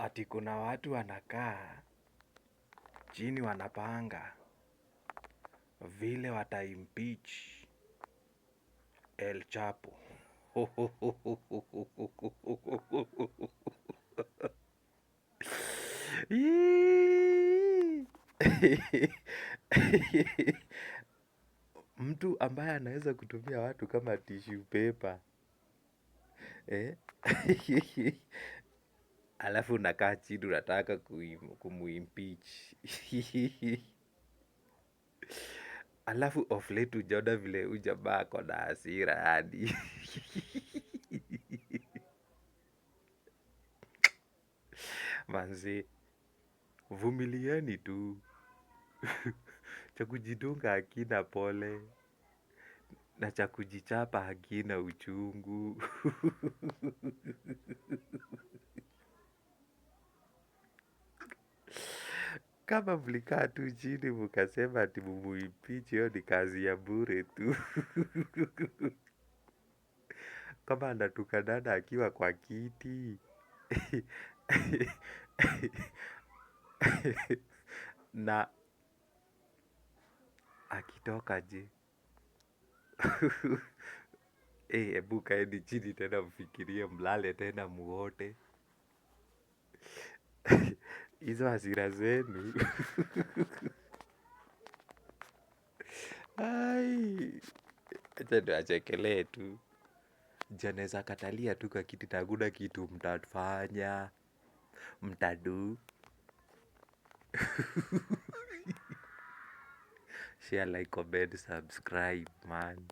ati kuna watu wanakaa chini wanapanga vile wataimpeach El Chapo. Mtu ambaye anaweza kutumia watu kama tissue paper. Alafu unakaa chini unataka kumuimpeach. Alafu of late hujaona vile huyu jamaa ako na hasira yani. Manze, vumilieni tu. Cha kujidunga hakina pole, na cha kujichapa hakina uchungu. Kama mlikaa tu chini mkasema ati mumuimpeach, hiyo ni kazi ya bure tu. Kama anatukanana akiwa kwa kiti. Na akitoka je? Hebu kaeni chini tena mfikirie, mlale tena muote. Hizo hasira zenu. Ai, acha niwachekelee tu. Juu anaweza katalia tu kwa kiti na hakuna kitu mtafanya, mtadu. Share, like, comment, subscribe, man.